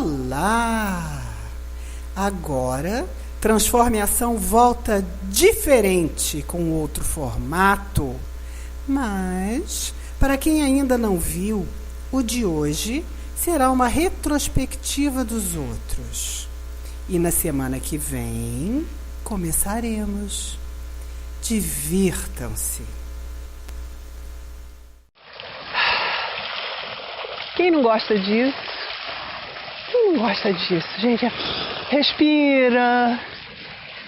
Olá! Agora, Transforme Ação volta diferente, com outro formato. Mas, para quem ainda não viu, o de hoje será uma retrospectiva dos outros. E na semana que vem, começaremos. Divirtam-se! Quem não gosta disso? Quem não gosta disso? Gente, respira.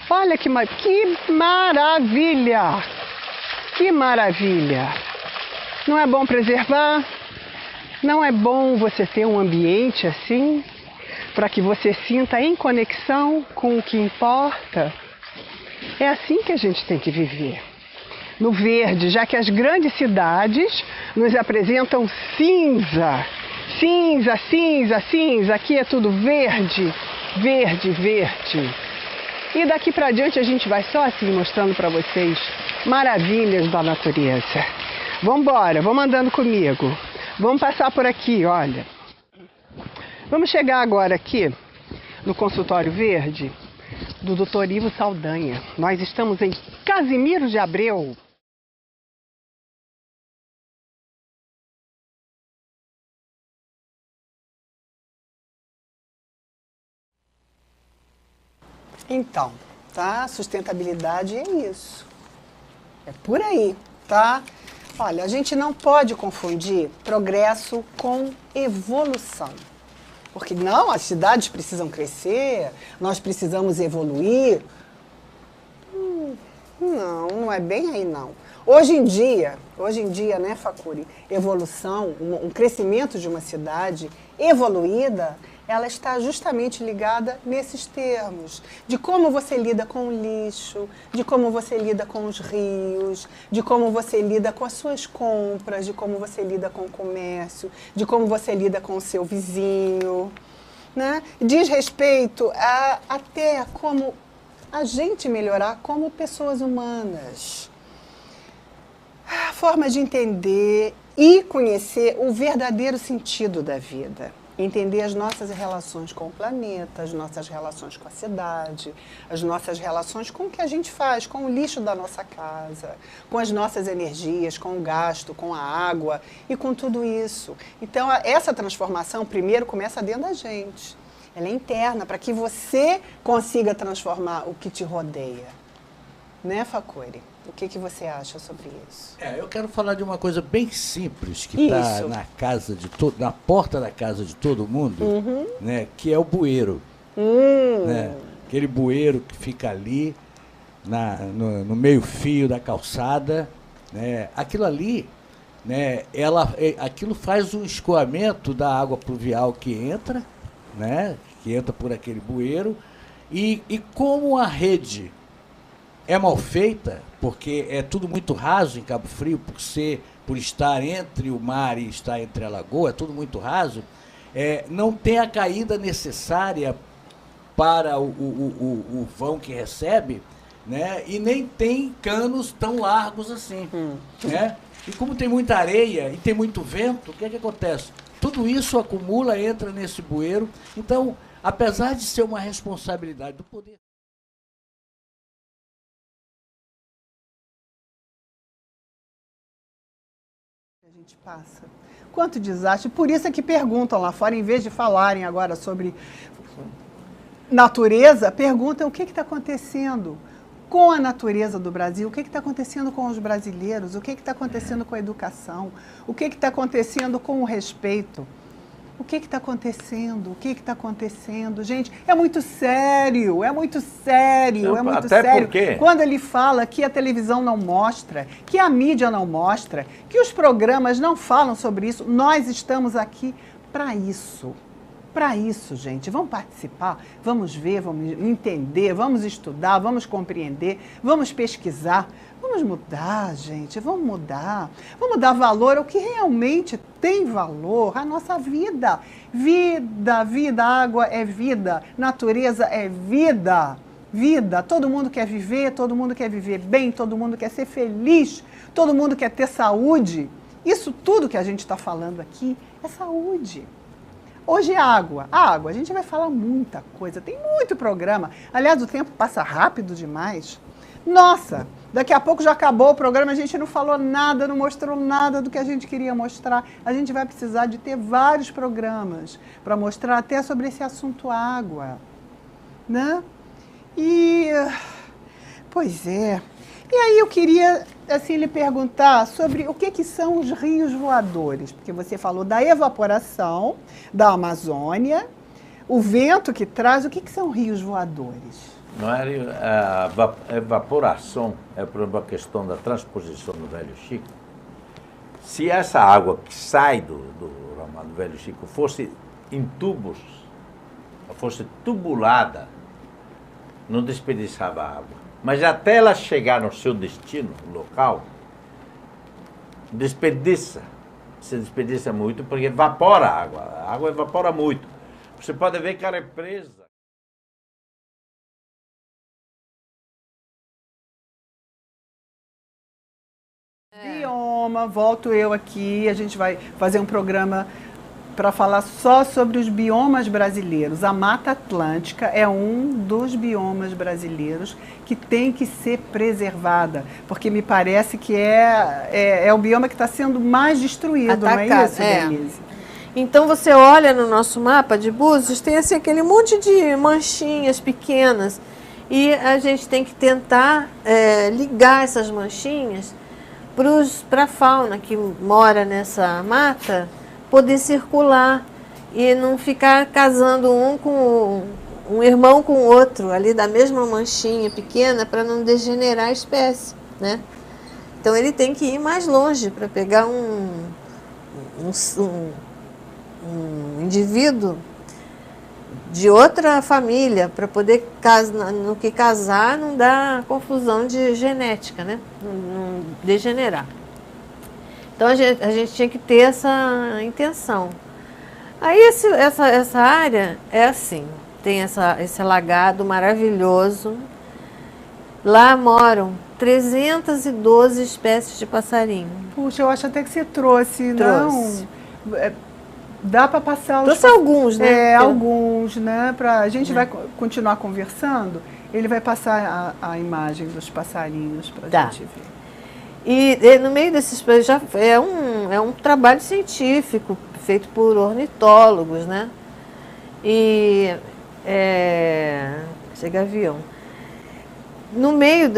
Olha que maravilha! Que maravilha! Não é bom preservar? Não é bom você ter um ambiente assim, para que você sinta em conexão com o que importa? É assim que a gente tem que viver. No verde, já que as grandes cidades nos apresentam cinza. Cinza, cinza, cinza. Aqui é tudo verde, verde, verde. E daqui para diante a gente vai só assim mostrando para vocês maravilhas da natureza. Vamos embora, vamos andando comigo. Vamos passar por aqui, olha. Vamos chegar agora aqui no consultório verde do Dr. Ivo Saldanha. Nós estamos em Casimiro de Abreu. Então, tá? Sustentabilidade é isso. É por aí, tá? Olha, a gente não pode confundir progresso com evolução. Porque não, as cidades precisam crescer, nós precisamos evoluir. Não é bem aí não. Hoje em dia, né, Facuri, evolução, um crescimento de uma cidade evoluída, ela está justamente ligada nesses termos, de como você lida com o lixo, de como você lida com os rios, de como você lida com as suas compras, de como você lida com o comércio, de como você lida com o seu vizinho, né? Diz respeito até como a gente melhorar como pessoas humanas. A forma de entender e conhecer o verdadeiro sentido da vida. Entender as nossas relações com o planeta, as nossas relações com a cidade, as nossas relações com o que a gente faz, com o lixo da nossa casa, com as nossas energias, com o gasto, com a água e com tudo isso. Então, essa transformação primeiro começa dentro da gente. Ela é interna, para que você consiga transformar o que te rodeia. Né, Facuri? O que você acha sobre isso? Eu quero falar de uma coisa bem simples que está na porta da casa de todo mundo, né, que é o bueiro. Né? Aquele bueiro que fica ali no meio-fio da calçada. Né? Aquilo ali, né, aquilo faz um escoamento da água pluvial que entra, né, que entra por aquele bueiro. E como a rede é mal feita, porque é tudo muito raso em Cabo Frio, por estar entre o mar e estar entre a lagoa, é tudo muito raso, não tem a caída necessária para o vão que recebe, né? E nem tem canos tão largos assim. Né? E como tem muita areia e tem muito vento, o que acontece? Tudo isso acumula, entra nesse bueiro. Então, apesar de ser uma responsabilidade do poder... A gente passa. Quanto desastre. Por isso é que perguntam lá fora, em vez de falarem agora sobre natureza, perguntam o que está acontecendo com a natureza do Brasil, o que está acontecendo com os brasileiros, o que está acontecendo com a educação, o que está acontecendo com o respeito. O que está acontecendo? O que está acontecendo? Gente, é muito sério, é muito sério, é muito sério. Porque... Quando ele fala que a televisão não mostra, que a mídia não mostra, que os programas não falam sobre isso, nós estamos aqui para isso. Para isso, gente. Vamos participar, vamos ver, vamos entender, vamos estudar, vamos compreender, vamos pesquisar. Vamos mudar, gente, vamos mudar. Vamos dar valor ao que realmente tem valor, a nossa vida. Vida, água é vida, natureza é vida. Vida, todo mundo quer viver bem, todo mundo quer ser feliz, todo mundo quer ter saúde. Isso tudo que a gente está falando aqui é saúde. Hoje água. Água, a gente vai falar muita coisa, tem muito programa. Aliás, o tempo passa rápido demais. Nossa, daqui a pouco já acabou o programa, a gente não falou nada, não mostrou nada do que a gente queria mostrar. A gente vai precisar de ter vários programas para mostrar até sobre esse assunto água, né? E, pois é. E aí eu queria, assim, lhe perguntar sobre o que são os rios voadores, porque você falou da evaporação da Amazônia, o vento que traz, o que são rios voadores? Não é, a evaporação é por uma questão da transposição do Velho Chico. Se essa água que sai do Ramal do Velho Chico fosse em tubos, fosse tubulada, não desperdiçava água. Mas até ela chegar no seu destino, local, desperdiça. Se desperdiça muito porque evapora a água. A água evapora muito. Você pode ver que a represa... Bioma, volto eu aqui, a gente vai fazer um programa para falar só sobre os biomas brasileiros. A Mata Atlântica é um dos biomas brasileiros que tem que ser preservada, porque me parece que é o bioma que está sendo mais destruído, não é isso, Denise? Então você olha no nosso mapa de Búzios, tem assim, aquele monte de manchinhas pequenas e a gente tem que tentar ligar essas manchinhas para a fauna que mora nessa mata poder circular e não ficar casando um irmão com o outro ali da mesma manchinha pequena para não degenerar a espécie, né? Então ele tem que ir mais longe para pegar um indivíduo de outra família para poder no que casar não dá confusão de genética, né? Não degenerar. Então a gente tinha que ter essa intenção. Aí essa área é assim, tem esse alagado maravilhoso. Lá moram 312 espécies de passarinho. Puxa, eu acho até que você trouxe. Não? Dá para passar os... Trouxe alguns, né? Alguns, né? A gente vai continuar conversando, ele vai passar a imagem dos passarinhos para a gente ver. E no meio desses já é um trabalho científico feito por ornitólogos, né? E chega avião. No meio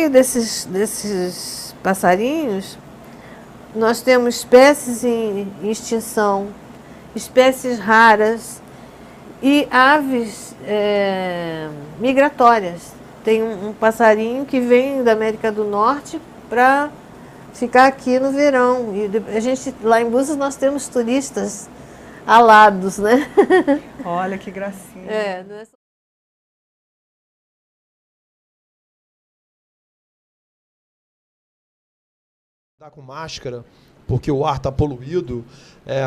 desses passarinhos, nós temos espécies em extinção, espécies raras e aves migratórias. Tem um passarinho que vem da América do Norte para ficar aqui no verão. E lá em Búzios nós temos turistas alados, né? Olha que gracinha. Tá com máscara, porque o ar está poluído,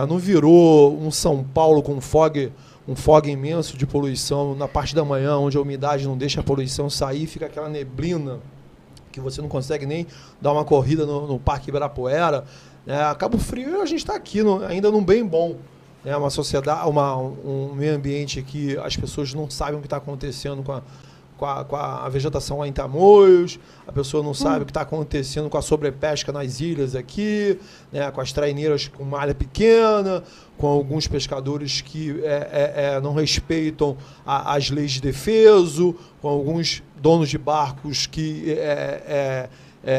não virou um São Paulo com um fog imenso de poluição na parte da manhã, onde a umidade não deixa a poluição sair, fica aquela neblina que você não consegue nem dar uma corrida no Parque Ibirapuera. Cabo Frio, a gente está aqui ainda num bem bom. Uma sociedade, um meio ambiente que as pessoas não sabem o que está acontecendo com a vegetação lá em Tamoios, a pessoa não sabe o que está acontecendo com a sobrepesca nas ilhas aqui, com as traineiras com malha pequena, com alguns pescadores que não respeitam as leis de defeso, com alguns donos de barcos que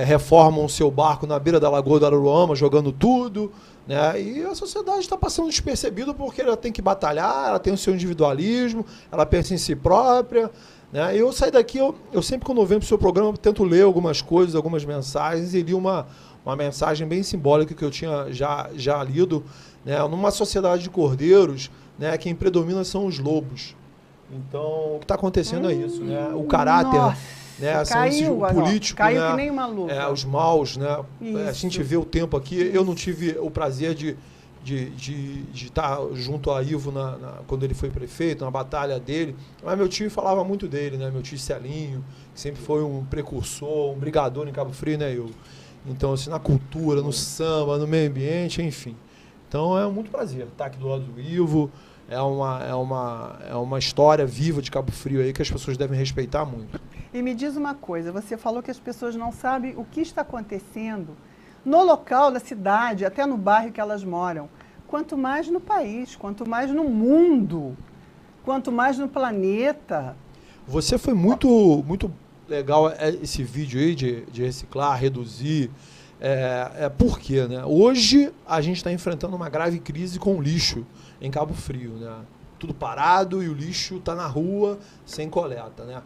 reformam o seu barco na beira da Lagoa do Araruama, jogando tudo. E a sociedade está passando despercebida porque ela tem que batalhar, ela tem o seu individualismo, ela pensa em si própria. Eu saí daqui, eu sempre quando eu venho para o seu programa, eu tento ler algumas coisas, algumas mensagens, e li uma mensagem bem simbólica que eu tinha já lido. Numa sociedade de cordeiros, quem predomina são os lobos. Então, o que está acontecendo é isso. O caráter, caiu, o político, caiu que nem uma luva. Os maus. A gente vê o tempo aqui, eu não tive o prazer de estar junto a Ivo quando ele foi prefeito, na batalha dele. Mas meu tio falava muito dele, meu tio Celinho, que sempre foi um precursor, um brigador em Cabo Frio, Então, assim, na cultura, no samba, no meio ambiente, enfim. Então é muito prazer estar aqui do lado do Ivo. É uma história viva de Cabo Frio aí que as pessoas devem respeitar muito. E me diz uma coisa, você falou que as pessoas não sabem o que está acontecendo no local da cidade, até no bairro que elas moram. Quanto mais no país, quanto mais no mundo, quanto mais no planeta. Você foi muito legal esse vídeo aí de reciclar, reduzir. Por quê, né? Hoje a gente está enfrentando uma grave crise com o lixo em Cabo Frio, né? Tudo parado e o lixo está na rua sem coleta, né?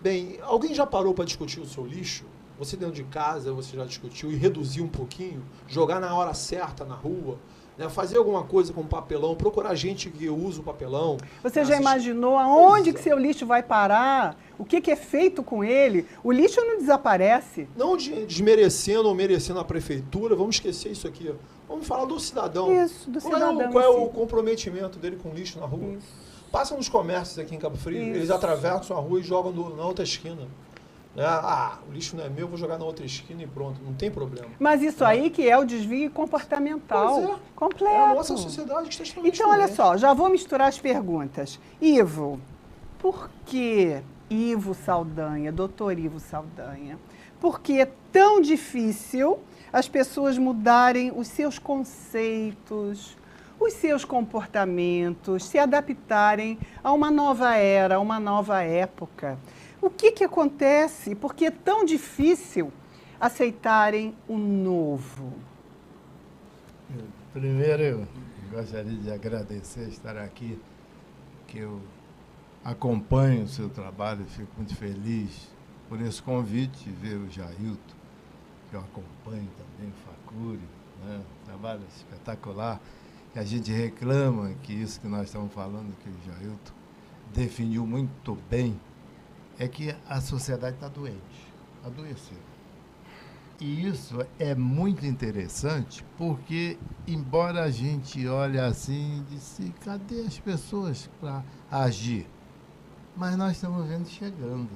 Bem, alguém já parou para discutir o seu lixo? Você dentro de casa, você já discutiu e reduzir um pouquinho? Jogar na hora certa na rua? Né? Fazer alguma coisa com papelão? Procurar gente que usa o papelão? Você já imaginou aonde que seu lixo vai parar? O que é feito com ele? O lixo não desaparece. Não desmerecendo ou merecendo a prefeitura, vamos esquecer isso aqui. Vamos falar do cidadão. Isso, do cidadão. Qual é o comprometimento dele com o lixo na rua? Isso. Passa nos comércios aqui em Cabo Frio, Isso. eles atravessam a rua e jogam na outra esquina. Né? O lixo não é meu, vou jogar na outra esquina e pronto, não tem problema. Mas isso aí que é o desvio comportamental completo. É a nossa sociedade que está extremamente Então, olha doente. só, já vou misturar as perguntas. Ivo, por que Ivo Saldanha, doutor Ivo Saldanha, por que é tão difícil as pessoas mudarem os seus conceitos, os seus comportamentos, se adaptarem a uma nova era, a uma nova época? O que acontece? Por que é tão difícil aceitarem o novo? Primeiro, eu gostaria de agradecer estar aqui, que eu acompanho o seu trabalho, fico muito feliz por esse convite, ver o Jailton, que eu acompanho também, o Facuri, né? Um trabalho espetacular. E a gente reclama que isso que nós estamos falando, que o Jailton definiu muito bem, é que a sociedade está doente, adoeceu. E isso é muito interessante porque, embora a gente olhe assim e disse, cadê as pessoas para agir? Mas nós estamos vendo chegando.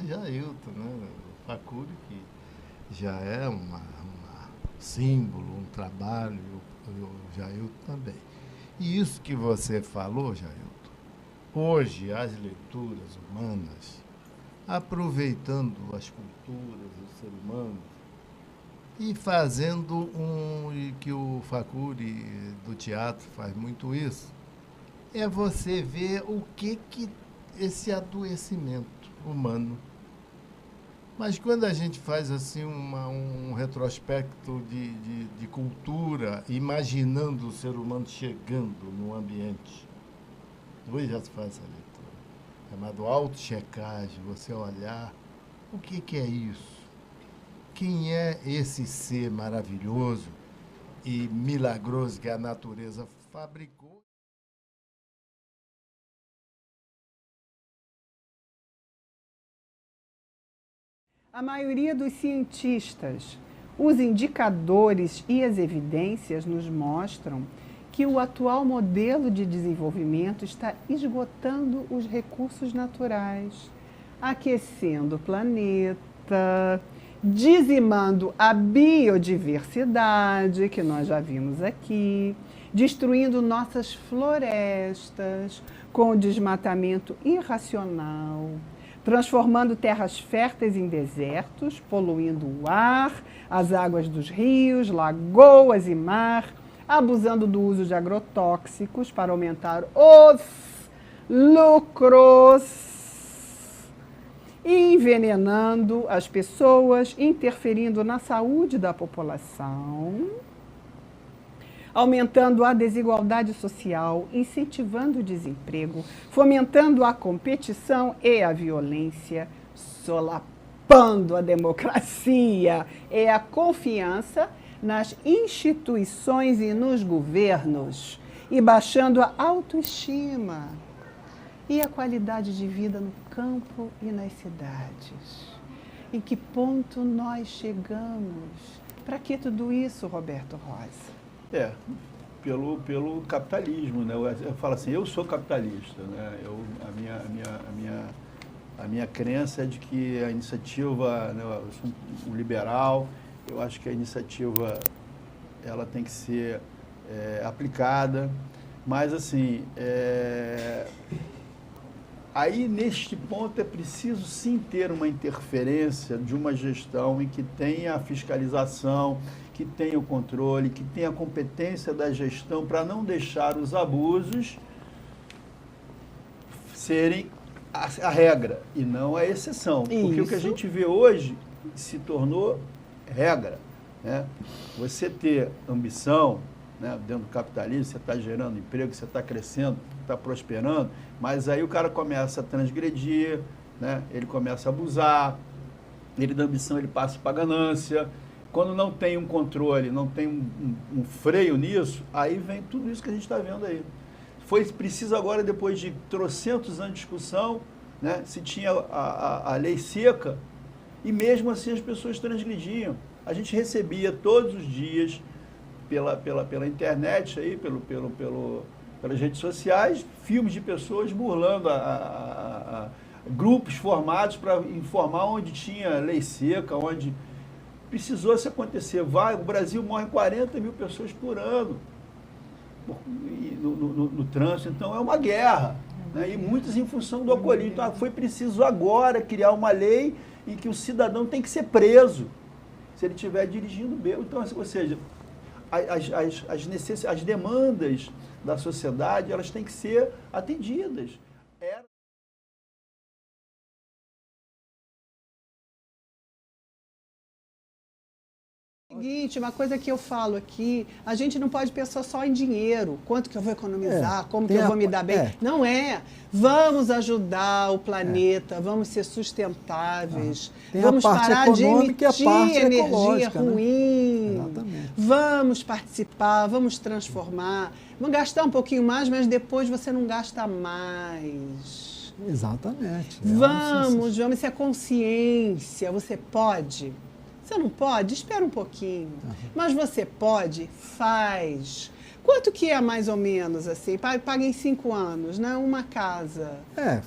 Jailton, né? O Facuri, que já é um símbolo, um trabalho, o Jailton também. E isso que você falou, Jailton, hoje as leituras humanas, aproveitando as culturas do ser humano e fazendo que o Facuri do teatro faz muito isso, é você ver o que esse adoecimento humano. Mas quando a gente faz assim um retrospecto de cultura, imaginando o ser humano chegando no ambiente, hoje já se faz essa leitura, chamado auto-checagem, você olhar o que é isso, quem é esse ser maravilhoso e milagroso que a natureza fabricou. A maioria dos cientistas, os indicadores e as evidências nos mostram que o atual modelo de desenvolvimento está esgotando os recursos naturais, aquecendo o planeta, dizimando a biodiversidade, que nós já vimos aqui, destruindo nossas florestas com o desmatamento irracional, transformando terras férteis em desertos, poluindo o ar, as águas dos rios, lagoas e mar, abusando do uso de agrotóxicos para aumentar os lucros, envenenando as pessoas, interferindo na saúde da população, aumentando a desigualdade social, incentivando o desemprego, fomentando a competição e a violência, solapando a democracia e a confiança nas instituições e nos governos, e baixando a autoestima e a qualidade de vida no campo e nas cidades. Em que ponto nós chegamos? Para que tudo isso, Roberto Rosa? Pelo capitalismo, né? Eu falo assim, eu sou capitalista, né? A minha crença é de que a iniciativa, né? Eu sou um liberal, eu acho que a iniciativa ela tem que ser aplicada, mas assim, aí neste ponto é preciso sim ter uma interferência de uma gestão em que tenha a fiscalização, que tenha o controle, que tenha a competência da gestão para não deixar os abusos serem a regra e não a exceção. Porque o que a gente vê hoje se tornou regra, né? Você ter ambição, né, dentro do capitalismo, você está gerando emprego, você está crescendo, está prosperando, mas aí o cara começa a transgredir, né? Ele começa a abusar, ele da ambição ele passa para a ganância. Quando não tem um controle, não tem um freio nisso, aí vem tudo isso que a gente está vendo aí. Foi preciso agora, depois de trocentos anos de discussão, né, se tinha a lei seca, e mesmo assim as pessoas transgrediam. A gente recebia todos os dias, pela internet, aí, pelas redes sociais, filmes de pessoas burlando grupos formados para informar onde tinha lei seca, onde precisou se acontecer. O Brasil morre 40 mil pessoas por ano no trânsito, então é uma guerra, né? E muitas em função do alcoolismo. Então foi preciso agora criar uma lei em que o cidadão tem que ser preso se ele estiver dirigindo bêbado. Então, ou seja, as demandas da sociedade, elas têm que ser atendidas. Seguinte, uma coisa que eu falo aqui, a gente não pode pensar só em dinheiro, quanto que eu vou economizar, como que eu vou me dar bem. Não é. Vamos ajudar o planeta, vamos ser sustentáveis, vamos parar de emitir energia ruim, vamos participar, vamos transformar, vamos gastar um pouquinho mais, mas depois você não gasta mais. Exatamente. Vamos, isso é consciência, você pode. Você não pode? Espera um pouquinho. Mas você pode? Faz. Quanto que é mais ou menos assim? Paga em 5 anos, né? Uma casa.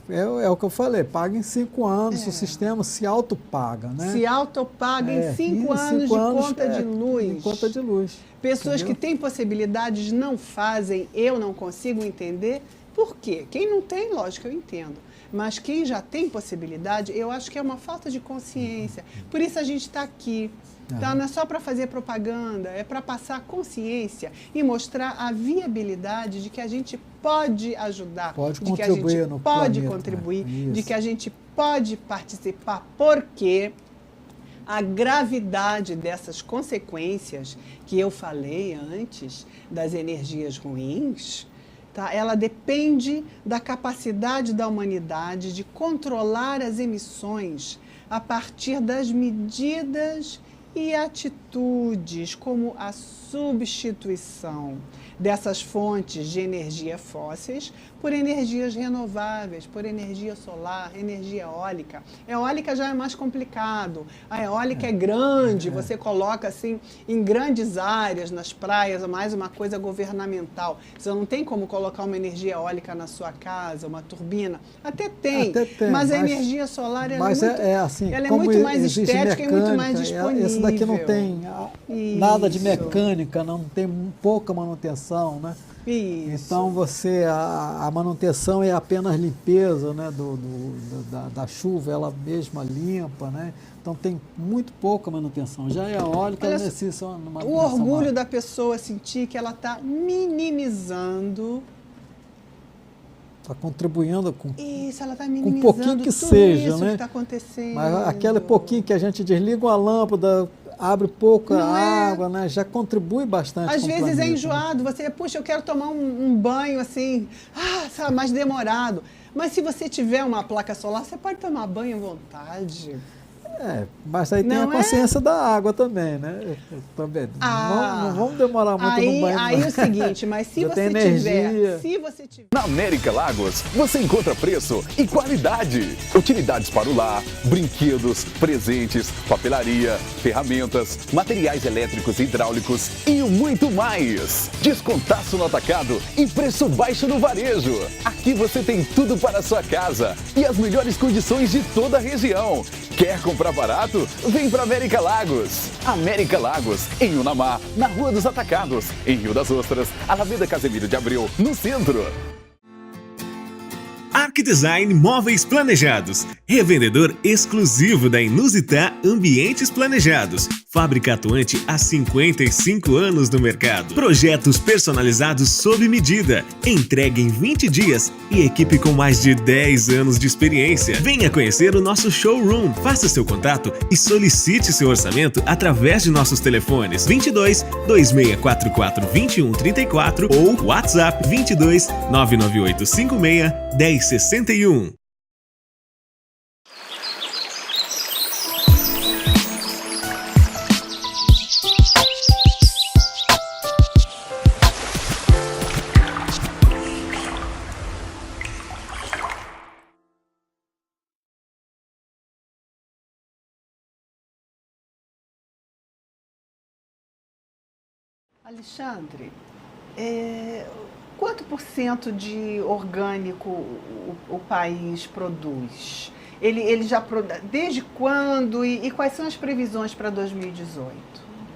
É o que eu falei, paga em 5 anos, o sistema se autopaga, né? Se autopaga em 5 anos de conta de luz. Em conta de luz. Pessoas que têm possibilidades não fazem, eu não consigo entender. Por quê? Quem não tem, lógico, eu entendo. Mas quem já tem possibilidade, eu acho que é uma falta de consciência. Por isso a gente está aqui. Então, não é só para fazer propaganda, é para passar consciência e mostrar a viabilidade de que a gente pode ajudar, de que a gente pode contribuir, de que a gente pode participar, porque a gravidade dessas consequências que eu falei antes, das energias ruins, ela depende da capacidade da humanidade de controlar as emissões a partir das medidas e atitudes, como a substituição dessas fontes de energia fósseis por energias renováveis, por energia solar, energia eólica. A eólica já é mais complicado. A eólica é grande, você coloca assim em grandes áreas, nas praias, mais uma coisa governamental. Você não tem como colocar uma energia eólica na sua casa, uma turbina. Até tem, mas a energia solar ela é muito mais estética e muito mais disponível. Esse daqui não tem nada de mecânica, não tem pouca manutenção, né? Isso. Então a manutenção é apenas limpeza, né, da chuva, ela mesma limpa, né? Então tem muito pouca manutenção. Já a eólica necessita uma manutenção. O orgulho da pessoa sentir que ela está minimizando. Está contribuindo com isso, ela está com minimizando um pouquinho que tudo seja, isso né? que está acontecendo. Mas aquele pouquinho que a gente desliga uma lâmpada, abre pouca água, né? Já contribui bastante. Às vezes é enjoado, você, puxa, eu quero tomar um banho assim, mais demorado. Mas se você tiver uma placa solar, você pode tomar banho à vontade. Mas aí tem a consciência da água também, né? Também. Não vamos demorar muito no banho. Aí é o seguinte, mas se você tiver... Na América Lagos, você encontra preço e qualidade. Utilidades para o lar, brinquedos, presentes, papelaria, ferramentas, materiais elétricos e hidráulicos e muito mais. Descontaço no atacado e preço baixo no varejo. Aqui você tem tudo para a sua casa e as melhores condições de toda a região. Quer comprar comprar barato? Vem pra América Lagos. América Lagos, em Unamar, na Rua dos Atacados, em Rio das Ostras, Alameda Casemiro de Abreu, no centro. Arquidesign Móveis Planejados, revendedor exclusivo da Inusitá Ambientes Planejados. Fábrica atuante há 55 anos no mercado. Projetos personalizados sob medida, entregue em 20 dias e equipe com mais de 10 anos de experiência. Venha conhecer o nosso showroom, faça seu contato e solicite seu orçamento através de nossos telefones 22 2644 2134 ou WhatsApp 22 998 56 1061. Alexandre, quanto por cento de orgânico o país produz? Ele já desde quando e quais são as previsões para 2018?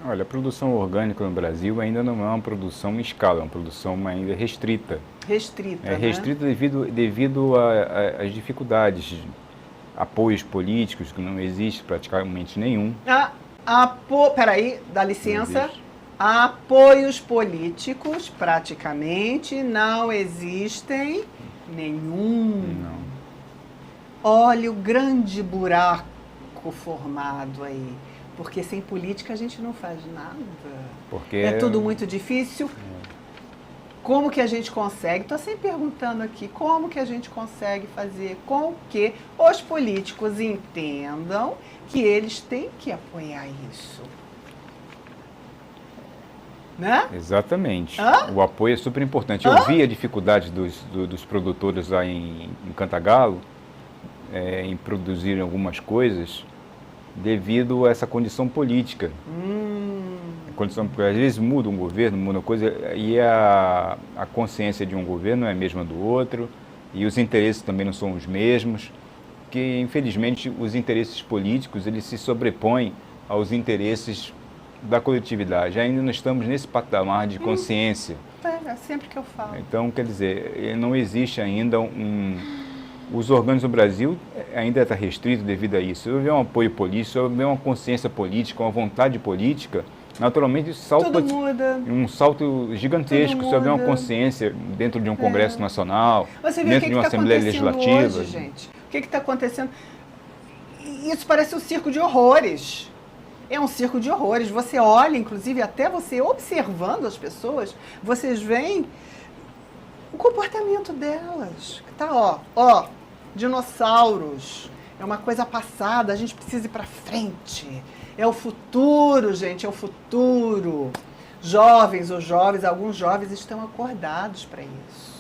Olha, a produção orgânica no Brasil ainda não é uma produção em escala, é uma produção ainda restrita. Restrita, né? Restrita devido às dificuldades, apoios políticos, que não existe praticamente nenhum. Peraí, dá licença. Apoios políticos, praticamente, não existem nenhum. Não. Olha o grande buraco formado aí. Porque sem política a gente não faz nada. Porque é tudo muito difícil. Como que a gente consegue? Estou sempre perguntando aqui, como que a gente consegue fazer com que os políticos entendam que eles têm que apoiar isso? Né? Exatamente. O apoio é super importante. Eu vi a dificuldade dos produtores lá em Cantagalo em produzir algumas coisas devido a essa condição política. Porque às vezes muda um governo, muda uma coisa, e a consciência de um governo é a mesma do outro, e os interesses também não são os mesmos, que infelizmente os interesses políticos eles se sobrepõem aos interesses da coletividade. Ainda não estamos nesse patamar de consciência. É sempre que eu falo. Então, quer dizer, não existe ainda os orgânicos no Brasil ainda está restrito devido a isso. Se houver um apoio político, se houver uma consciência política, uma vontade política, naturalmente um salto gigantesco. Se houver uma consciência dentro de um Congresso Nacional, dentro de uma Assembleia Legislativa. Hoje, gente? O que está acontecendo? Isso parece um circo de horrores. É um circo de horrores. Você olha, inclusive, até você observando as pessoas, vocês veem o comportamento delas. Tá, ó, dinossauros. É uma coisa passada, a gente precisa ir para frente. É o futuro, gente, é o futuro. Alguns jovens estão acordados para isso.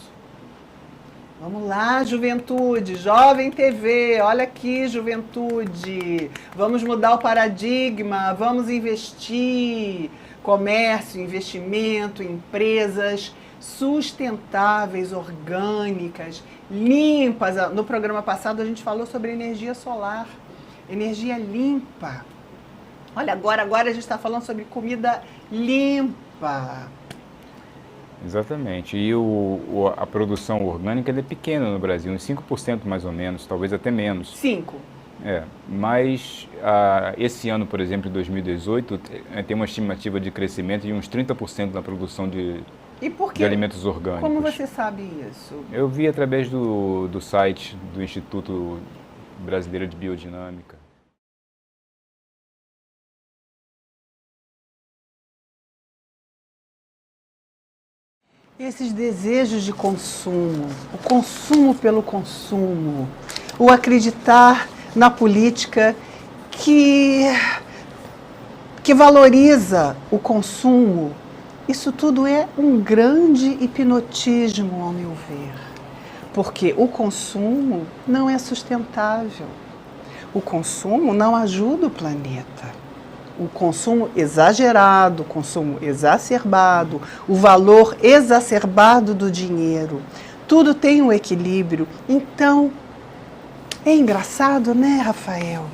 Vamos lá, juventude, Jovem TV, olha aqui, juventude. Vamos mudar o paradigma, vamos investir. Comércio, investimento, empresas sustentáveis, orgânicas, limpas. No programa passado a gente falou sobre energia solar, energia limpa. Olha, agora a gente está falando sobre comida limpa. Exatamente. E a produção orgânica é pequena no Brasil, uns 5% mais ou menos, talvez até menos. 5%? Mas esse ano, por exemplo, 2018, tem uma estimativa de crescimento de uns 30% na produção de alimentos orgânicos. Como você sabe isso? Eu vi através do site do Instituto Brasileiro de Biodinâmica. Esses desejos de consumo, o consumo pelo consumo, o acreditar na política que valoriza o consumo, isso tudo é um grande hipnotismo, ao meu ver. Porque o consumo não é sustentável. O consumo não ajuda o planeta. O consumo exagerado, o consumo exacerbado, o valor exacerbado do dinheiro, tudo tem um equilíbrio. Então, é engraçado, né, Rafael?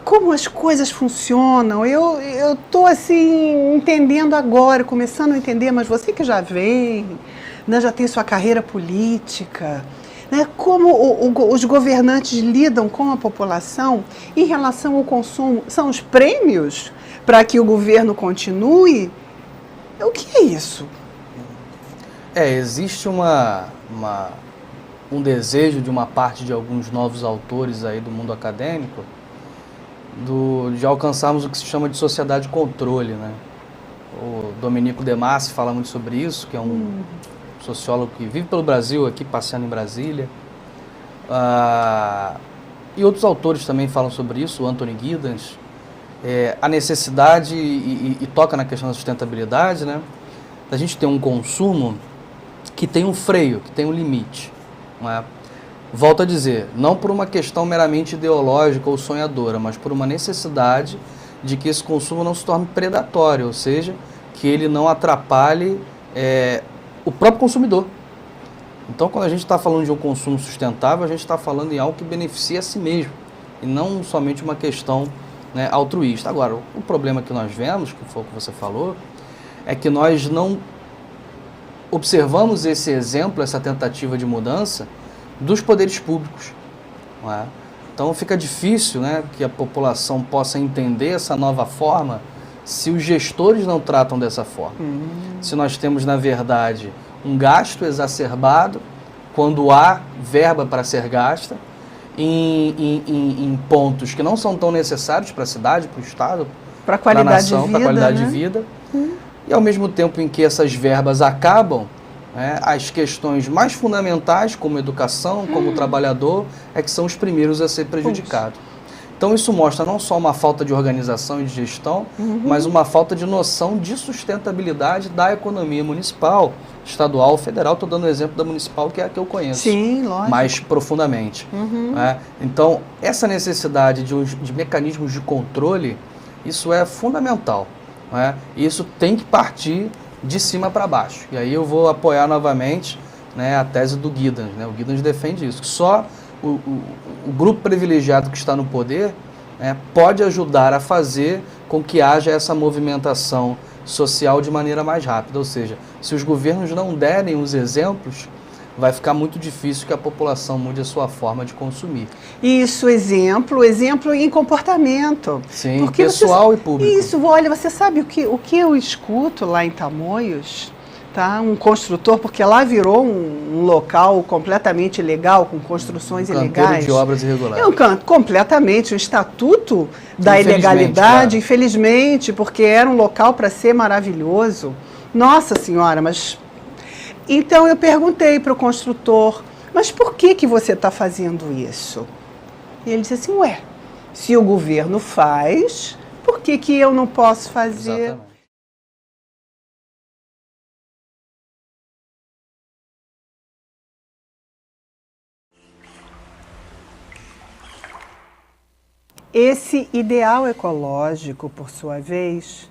como as coisas funcionam. Eu estou assim, entendendo agora, começando a entender, mas você que já vem, né, já tem sua carreira política, né, como os governantes lidam com a população em relação ao consumo? São os prêmios para que o governo continue? O que é isso? Existe um desejo de uma parte de alguns novos autores aí do mundo acadêmico de alcançarmos o que se chama de sociedade controle, né? O Domenico De Masi fala muito sobre isso, que é um sociólogo que vive pelo Brasil, aqui passeando em Brasília. E outros autores também falam sobre isso, o Anthony Giddens. A necessidade, e toca na questão da sustentabilidade, né? A gente tem um consumo que tem um freio, que tem um limite. Não é? Volto a dizer, não por uma questão meramente ideológica ou sonhadora, mas por uma necessidade de que esse consumo não se torne predatório, ou seja, que ele não atrapalhe o próprio consumidor. Então, quando a gente está falando de um consumo sustentável, a gente está falando em algo que beneficia a si mesmo, e não somente uma questão, né, altruísta. Agora, o problema que nós vemos, que foi o que você falou, é que nós não observamos esse exemplo, essa tentativa de mudança dos poderes públicos. Não é? Então fica difícil, né, que a população possa entender essa nova forma se os gestores não tratam dessa forma. Se nós temos, na verdade, um gasto exacerbado, quando há verba para ser gasta, em pontos que não são tão necessários para a cidade, para o Estado, para a qualidade de vida, para a qualidade de vida. E ao mesmo tempo em que essas verbas acabam, as questões mais fundamentais, como educação, como trabalhador, que são os primeiros a ser prejudicados. Então isso mostra não só uma falta de organização e de gestão, mas uma falta de noção de sustentabilidade da economia municipal, estadual, federal. Estou dando o exemplo da municipal, que é a que eu conheço. Sim, lógico. Mais profundamente. Então, essa necessidade de mecanismos de controle, isso é fundamental. Isso tem que partir de cima para baixo. E aí eu vou apoiar novamente, né, a tese do Giddens. Né? O Giddens defende isso, que só o grupo privilegiado que está no poder, né, pode ajudar a fazer com que haja essa movimentação social de maneira mais rápida. Ou seja, se os governos não derem os exemplos, vai ficar muito difícil que a população mude a sua forma de consumir. Isso, exemplo em comportamento. Sim, porque pessoal e público. Isso, olha, você sabe o que eu escuto lá em Tamoios? Tá? Um construtor, porque lá virou um local completamente ilegal, com construções ilegais. De obras irregulares. Completamente, um estatuto da ilegalidade, infelizmente, porque era um local para ser maravilhoso. Nossa Senhora, mas... Então eu perguntei para o construtor, mas por que você está fazendo isso? E ele disse assim, se o governo faz, por que eu não posso fazer? Exatamente. Esse ideal ecológico, por sua vez,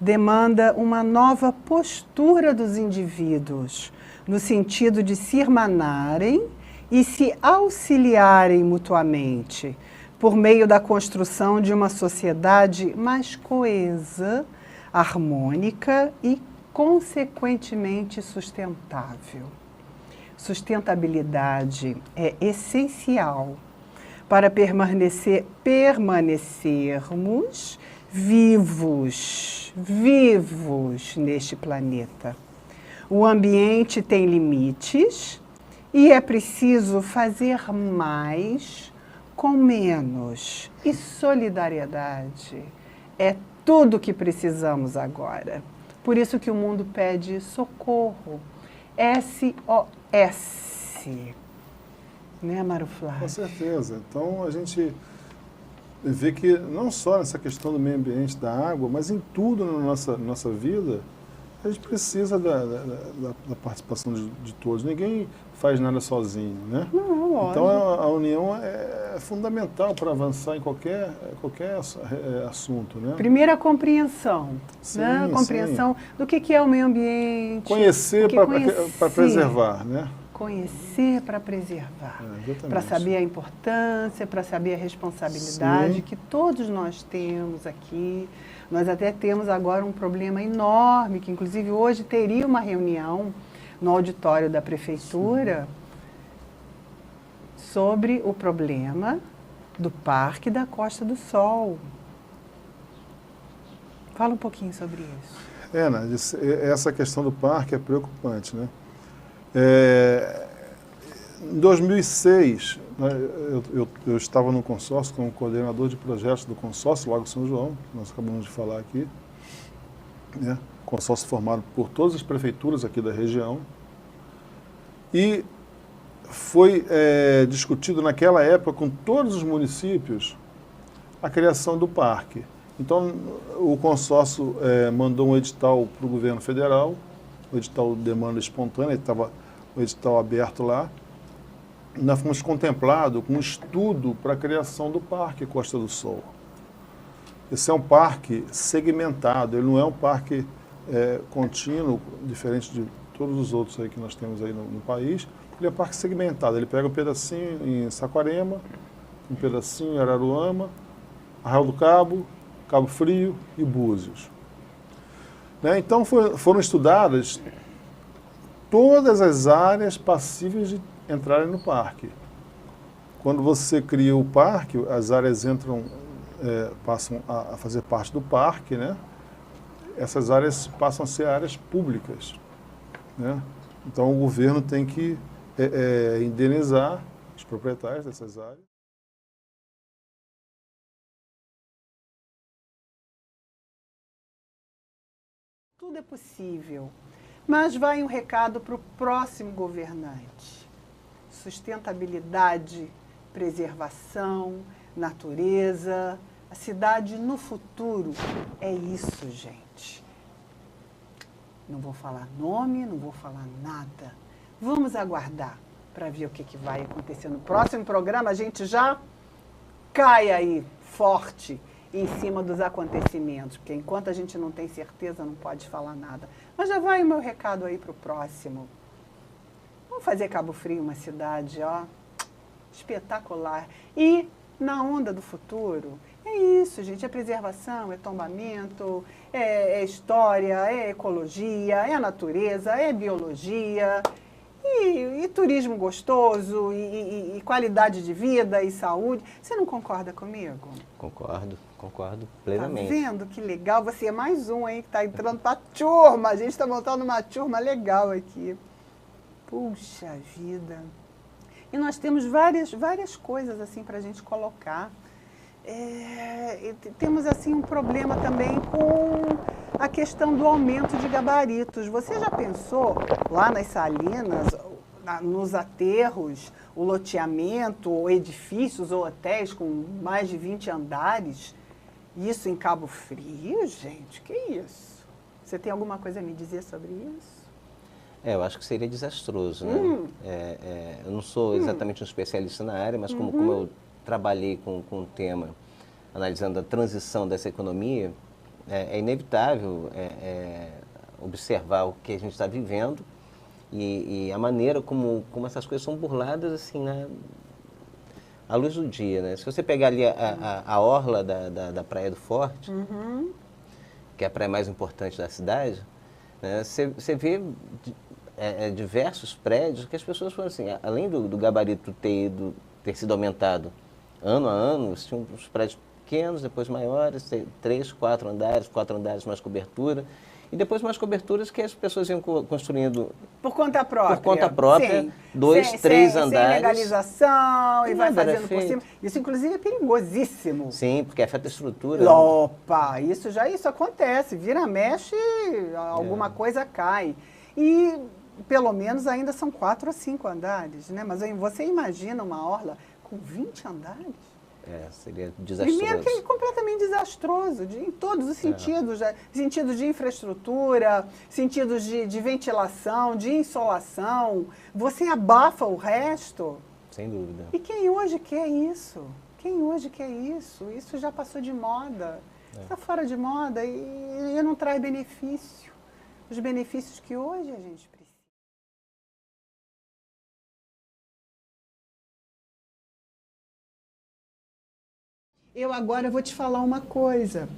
demanda uma nova postura dos indivíduos, no sentido de se irmanarem e se auxiliarem mutuamente, por meio da construção de uma sociedade mais coesa, harmônica e, consequentemente, sustentável. Sustentabilidade é essencial para permanecermos vivos neste planeta. O ambiente tem limites e é preciso fazer mais com menos. E solidariedade é tudo que precisamos agora. Por isso que o mundo pede socorro. SOS. Né, Mário Flávio? Com certeza. Então, a gente vê que não só nessa questão do meio ambiente, da água, mas em tudo na nossa vida, a gente precisa da participação de todos. Ninguém faz nada sozinho, né? Não, lógico. Então, a união é fundamental para avançar em qualquer assunto, né? Primeiro, a compreensão. Sim, né? A compreensão do que é o meio ambiente. Conhecer para preservar, né? Conhecer para preservar, para saber a importância, para saber a responsabilidade que todos nós temos aqui. Nós até temos agora um problema enorme, que inclusive hoje teria uma reunião no auditório da Prefeitura sobre o problema do Parque da Costa do Sol. Fala um pouquinho sobre isso. Nádia, essa questão do parque é preocupante, né? Em 2006, né, eu estava no consórcio como coordenador de projetos do consórcio Lago São João, que nós acabamos de falar aqui, né? Consórcio formado por todas as prefeituras aqui da região, e foi discutido naquela época com todos os municípios a criação do parque. Então, o consórcio mandou um edital para o governo federal, o edital de demanda espontânea, estava o edital aberto lá. Nós fomos contemplados com um estudo para a criação do Parque Costa do Sol. Esse é um parque segmentado, ele não é um parque contínuo, diferente de todos os outros aí que nós temos aí no país. Ele é um parque segmentado, ele pega um pedacinho em Saquarema, um pedacinho em Araruama, Arraial do Cabo, Cabo Frio e Búzios. Né? Então foram estudadas todas as áreas passíveis de entrarem no parque. Quando você cria o parque, as áreas passam a fazer parte do parque, né? Essas áreas passam a ser áreas públicas, né? Então o governo tem que indenizar os proprietários dessas áreas. Tudo é possível, mas vai um recado para o próximo governante. Sustentabilidade, preservação, natureza, a cidade no futuro. É isso, gente. Não vou falar nome, não vou falar nada. Vamos aguardar para ver o que vai acontecer no próximo programa. A gente já cai aí forte em cima dos acontecimentos, porque enquanto a gente não tem certeza, não pode falar nada. Mas já vai o meu recado aí para o próximo. Vamos fazer Cabo Frio uma cidade, espetacular. E na onda do futuro, é isso, gente, é preservação, é tombamento, é história, é ecologia, é natureza, é biologia, e turismo gostoso, e qualidade de vida, e saúde. Você não concorda comigo? Concordo plenamente. Tá vendo que legal? Você é mais um aí que está entrando para a turma. A gente está montando uma turma legal aqui. Puxa vida. E nós temos várias coisas assim para a gente colocar. Temos assim um problema também com a questão do aumento de gabaritos. Você já pensou lá nas salinas, nos aterros, o loteamento, ou edifícios ou hotéis com mais de 20 andares? Isso em Cabo Frio, gente? Que isso? Você tem alguma coisa a me dizer sobre isso? Eu acho que seria desastroso, né? Eu não sou exatamente um especialista na área, mas como eu trabalhei com o tema, analisando a transição dessa economia, é inevitável observar o que a gente está vivendo e a maneira como essas coisas são burladas assim, né? À luz do dia, né? Se você pegar ali a orla da Praia do Forte, que é a praia mais importante da cidade, né? Você vê diversos prédios que as pessoas foram assim, além do gabarito ter sido aumentado ano a ano, tinham uns prédios pequenos, depois maiores, 3, 4 andares mais cobertura, e depois mais coberturas que as pessoas iam construindo por conta própria. Por conta própria, sim. 2, 3 andares. Sem legalização, e vai fazendo por cima. Isso, inclusive, é perigosíssimo. Sim, porque afeta a estrutura. Opa, isso acontece. Vira, mexe, alguma coisa cai. E, pelo menos, ainda são 4 ou 5 andares, né? Mas você imagina uma orla com 20 andares? Seria desastroso. Primeiro que é completamente desastroso, em todos os sentidos, sentidos de infraestrutura, sentidos de ventilação, de insolação, você abafa o resto. Sem dúvida. E quem hoje quer isso? Quem hoje quer isso? Isso já passou de moda, está fora de moda e não traz benefício. Os benefícios que hoje a gente precisa. Eu agora vou te falar uma coisa.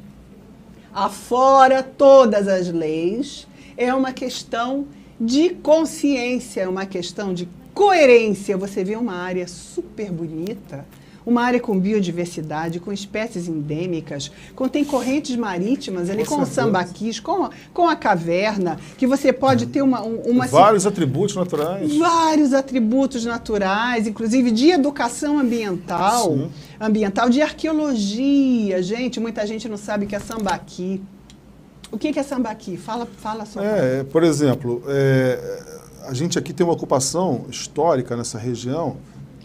Afora todas as leis, é uma questão de consciência, é uma questão de coerência. Você vê uma área super bonita, uma área com biodiversidade, com espécies endêmicas, tem correntes marítimas ali, com o sambaquis, com a caverna, que você pode ter uma vários atributos naturais. Vários atributos naturais, inclusive de educação ambiental, de arqueologia. Gente, muita gente não sabe o que é sambaqui. O que é sambaqui? Fala sobre por exemplo, a gente aqui tem uma ocupação histórica nessa região.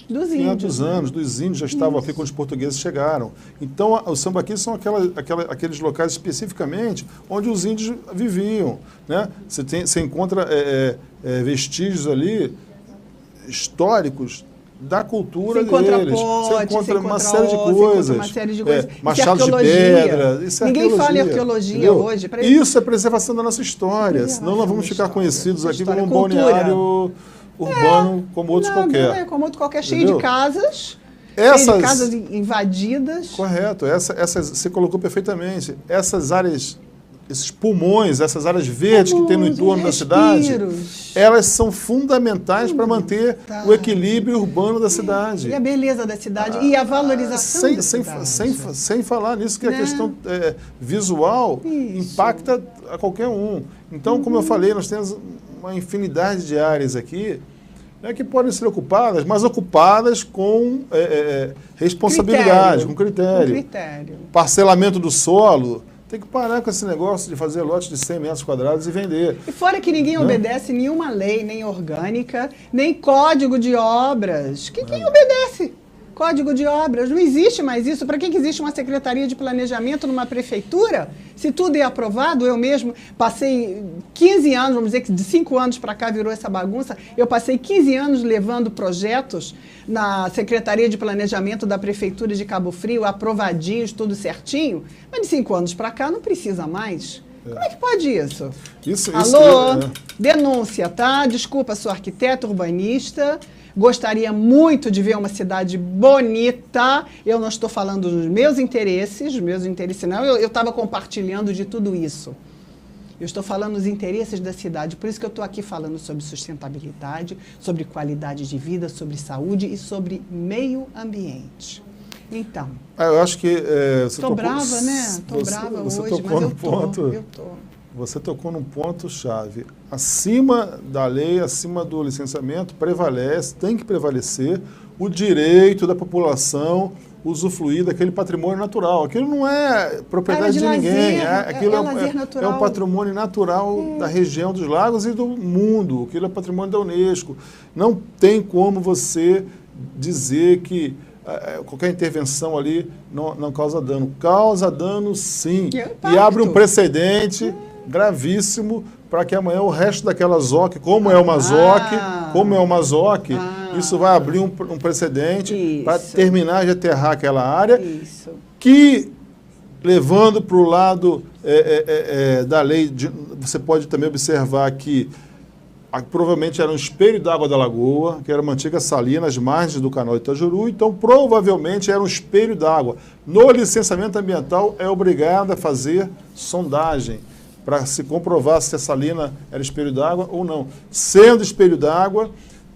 Dos 500 anos, dos índios já estavam aqui quando os portugueses chegaram. Então, os sambaquis são aqueles locais especificamente onde os índios viviam, né? Você encontra vestígios ali históricos da cultura deles. Você encontra uma série de coisas. Machados de pedra. Isso é Ninguém fala em arqueologia hoje. Isso é preservação da nossa história. Senão nós vamos ficar conhecidos aqui como um balneário urbano como outros qualquer. Não é como outro qualquer, cheio de casas. Cheio de casas invadidas. Correto. Você colocou perfeitamente. Essas áreas, esses pulmões, essas áreas verdes que tem no entorno da cidade, elas são fundamentais para manter o equilíbrio urbano da cidade. E a beleza da cidade e a valorização da cidade. Sem falar nisso, que a questão visual impacta a qualquer um. Então, como eu falei, nós temos uma infinidade de áreas aqui que podem ser ocupadas, mas ocupadas com responsabilidade, com critério. Parcelamento do solo. Tem que parar com esse negócio de fazer lotes de 100 metros quadrados e vender. E fora que ninguém obedece nenhuma lei, nem orgânica, nem código de obras. Quem obedece? Código de obras. Não existe mais isso. Para que existe uma secretaria de planejamento numa prefeitura? Se tudo é aprovado, eu mesmo passei 15 anos, vamos dizer que de 5 anos para cá virou essa bagunça, eu passei 15 anos levando projetos na Secretaria de Planejamento da Prefeitura de Cabo Frio, aprovadinhos, tudo certinho, mas de 5 anos para cá não precisa mais. Como é que pode isso? Alô? Denúncia, tá? Desculpa, sou arquiteto, urbanista. Gostaria muito de ver uma cidade bonita. Eu não estou falando dos meus interesses não. Eu estava compartilhando de tudo isso. Eu estou falando dos interesses da cidade. Por isso que eu estou aqui falando sobre sustentabilidade, sobre qualidade de vida, sobre saúde e sobre meio ambiente. Então. Eu acho que estou brava, né? Estou brava hoje, mas eu estou. Você tocou num ponto-chave. Acima da lei, acima do licenciamento, tem que prevalecer o direito da população usufruir daquele patrimônio natural. Aquilo não é propriedade de ninguém. Aquilo é um patrimônio natural da região dos lagos e do mundo. Aquilo é patrimônio da Unesco. Não tem como você dizer que qualquer intervenção ali não causa dano. Causa dano, sim. E abre um precedente gravíssimo para que amanhã o resto daquela ZOC, como é uma ZOC, isso vai abrir um precedente para terminar de aterrar aquela área, que, levando para o lado da lei, você pode também observar que provavelmente era um espelho d'água da lagoa, que era uma antiga salina às margens do canal Itajuru, então provavelmente era um espelho d'água. No licenciamento ambiental é obrigado a fazer sondagem, para se comprovar se a salina era espelho d'água ou não. Sendo espelho d'água,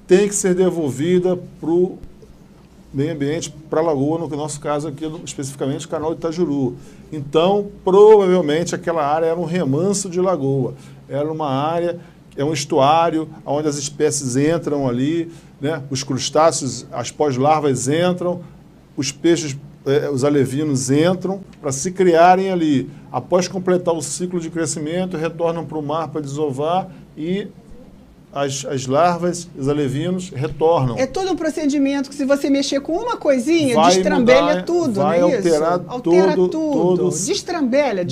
tem que ser devolvida para o meio ambiente, para a lagoa, no nosso caso aqui, especificamente o canal Itajuru. Então, provavelmente, aquela área era um remanso de lagoa. Era uma área, um estuário, onde as espécies entram ali, né? Os crustáceos, as pós-larvas entram, os peixes, os alevinos entram para se criarem ali. Após completar o ciclo de crescimento, retornam para o mar para desovar e as larvas, os alevinos, retornam. É todo um procedimento que, se você mexer com uma coisinha, destrambelha tudo, vai não é alterar isso? Altera tudo. Destrambelha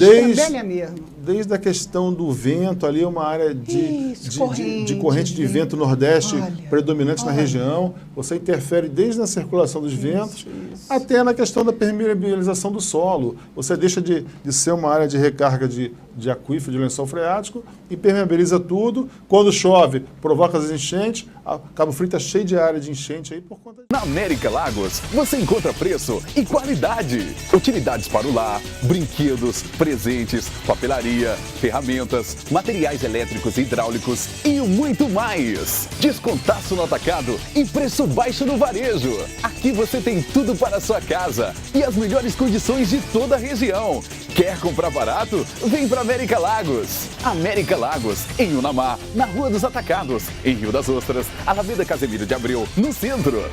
mesmo. desde a questão do vento, ali uma área de corrente de vento nordeste predominante na região. Você interfere desde na circulação dos ventos até na questão da permeabilização do solo. Você deixa de ser uma área de recarga de aquífero, de lençol freático, e permeabiliza tudo. Quando chove, provoca as enchentes. Cabo Frio está cheio de área de enchente aí por conta disso. Na América Lagos, você encontra preço e qualidade. Utilidades para o lar, brinquedos, presentes, papelaria, ferramentas, materiais elétricos e hidráulicos e muito mais. Descontaço no atacado e preço baixo no varejo. Aqui você tem tudo para a sua casa e as melhores condições de toda a região. Quer comprar barato? Vem para América Lagos. América Lagos, em Unamar, na Rua dos Atacados, em Rio das Ostras, Alameda Casemiro de Abreu, no centro.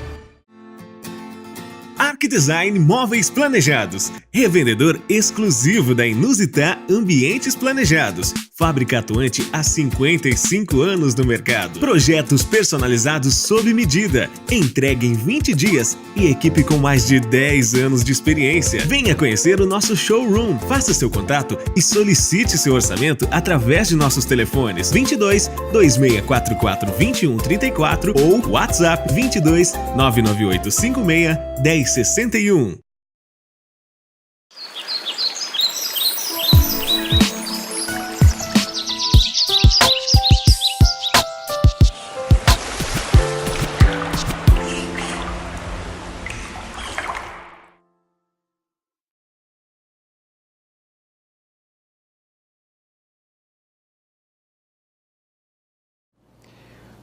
Arquidesign Móveis Planejados, revendedor exclusivo da Inusitá Ambientes Planejados, fábrica atuante há 55 anos no mercado. Projetos personalizados sob medida, entregue em 20 dias e equipe com mais de 10 anos de experiência. Venha conhecer o nosso showroom, faça seu contato e solicite seu orçamento através de nossos telefones 22 2644 2134 ou WhatsApp 22 998 56 1061.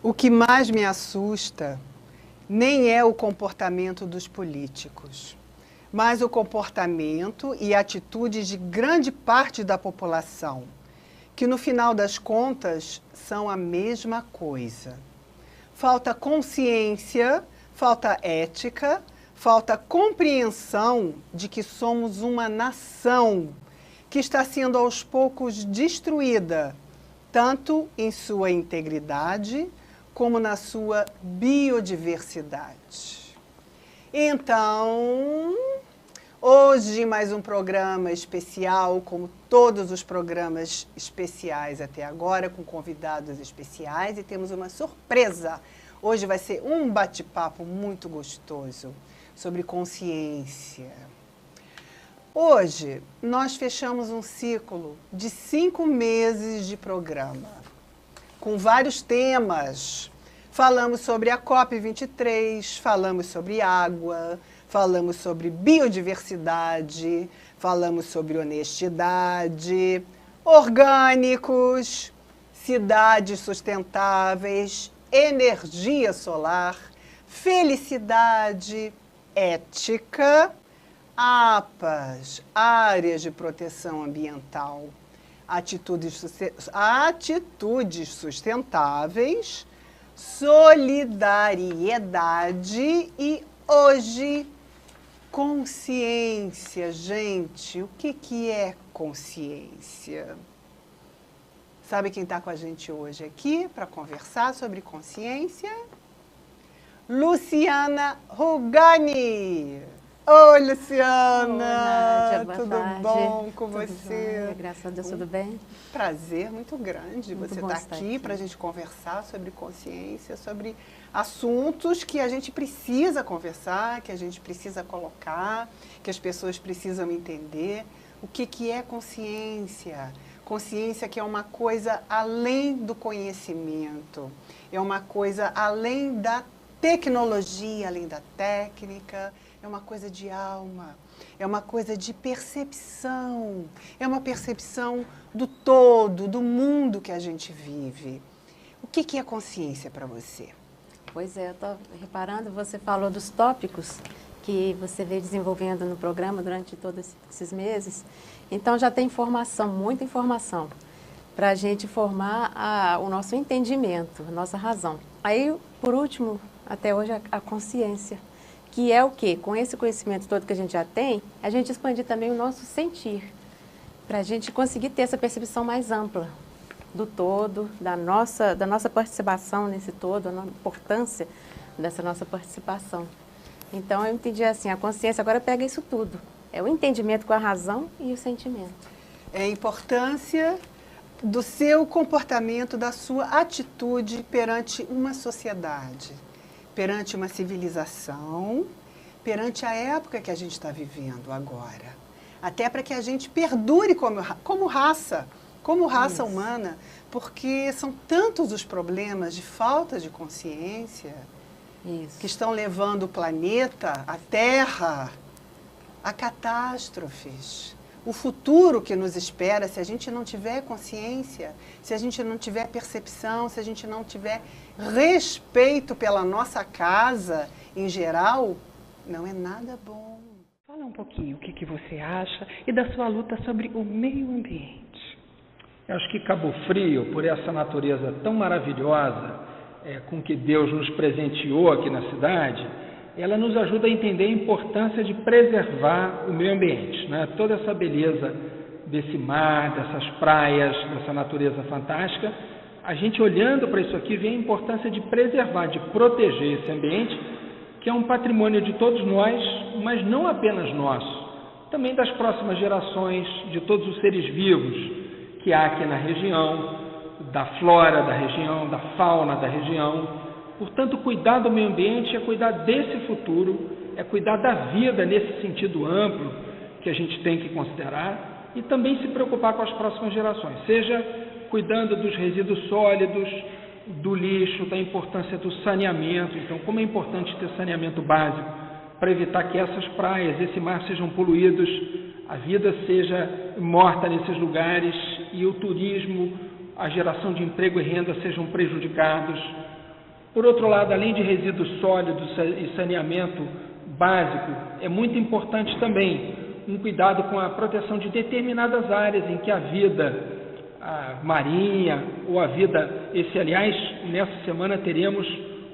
O que mais me assusta nem é o comportamento dos políticos, mas o comportamento e atitudes de grande parte da população, que no final das contas são a mesma coisa. Falta consciência, falta ética, falta compreensão de que somos uma nação que está sendo aos poucos destruída, tanto em sua integridade como na sua biodiversidade. Então, hoje mais um programa especial, como todos os programas especiais até agora, com convidados especiais, e temos uma surpresa. Hoje vai ser um bate-papo muito gostoso sobre consciência. Hoje, nós fechamos um ciclo de 5 meses de programa, com vários temas. Falamos sobre a COP23, falamos sobre água, falamos sobre biodiversidade, falamos sobre honestidade, orgânicos, cidades sustentáveis, energia solar, felicidade, ética, APAs, áreas de proteção ambiental, atitudes sustentáveis, solidariedade e, hoje, consciência. Gente, o que é consciência? Sabe quem está com a gente hoje aqui para conversar sobre consciência? Luciana Rugani. Oi, Luciana! Oi, Nádia, boa tudo tarde. bom com Tudo você? jóia, graças a Deus, tudo bem? Prazer muito grande Muito você bom estar estar aqui aqui. para a gente conversar sobre consciência, sobre assuntos que a gente precisa conversar, que a gente precisa colocar, que as pessoas precisam entender. O que é consciência? Consciência que é uma coisa além do conhecimento, é uma coisa além da tecnologia, além da técnica, é uma coisa de alma, é uma coisa de percepção, é uma percepção do todo, do mundo que a gente vive. O que é consciência para você? Pois é, eu estou reparando, você falou dos tópicos que você veio desenvolvendo no programa durante todos esses meses. Então já tem informação, muita informação, para a gente formar o nosso entendimento, a nossa razão. Aí, por último, até hoje, a consciência, que é o quê? Com esse conhecimento todo que a gente já tem, a gente expandir também o nosso sentir, para a gente conseguir ter essa percepção mais ampla do todo, da nossa participação nesse todo, a importância dessa nossa participação. Então, eu entendi assim, a consciência agora pega isso tudo. É o entendimento com a razão e o sentimento. É a importância do seu comportamento, da sua atitude perante uma sociedade, perante uma civilização, perante a época que a gente está vivendo agora. Até para que a gente perdure como raça humana, porque são tantos os problemas de falta de consciência que estão levando o planeta, a Terra, a catástrofes. O futuro que nos espera, se a gente não tiver consciência, se a gente não tiver percepção, se a gente não tiver respeito pela nossa casa em geral, não é nada bom. Fala um pouquinho o que você acha e da sua luta sobre o meio ambiente. Eu acho que Cabo Frio, por essa natureza tão maravilhosa com que Deus nos presenteou aqui na cidade, ela nos ajuda a entender a importância de preservar o meio ambiente, né? Toda essa beleza desse mar, dessas praias, dessa natureza fantástica, a gente olhando para isso aqui vê a importância de preservar, de proteger esse ambiente, que é um patrimônio de todos nós, mas não apenas nosso, também das próximas gerações, de todos os seres vivos que há aqui na região, da flora da região, da fauna da região. Portanto, cuidar do meio ambiente é cuidar desse futuro, é cuidar da vida nesse sentido amplo que a gente tem que considerar e também se preocupar com as próximas gerações, seja cuidando dos resíduos sólidos, do lixo, da importância do saneamento. Então, como é importante ter saneamento básico para evitar que essas praias, esse mar sejam poluídos, a vida seja morta nesses lugares e o turismo, a geração de emprego e renda sejam prejudicados. Por outro lado, além de resíduos sólidos e saneamento básico, é muito importante também um cuidado com a proteção de determinadas áreas em que a vida marinha ou a vida... Aliás, nessa semana teremos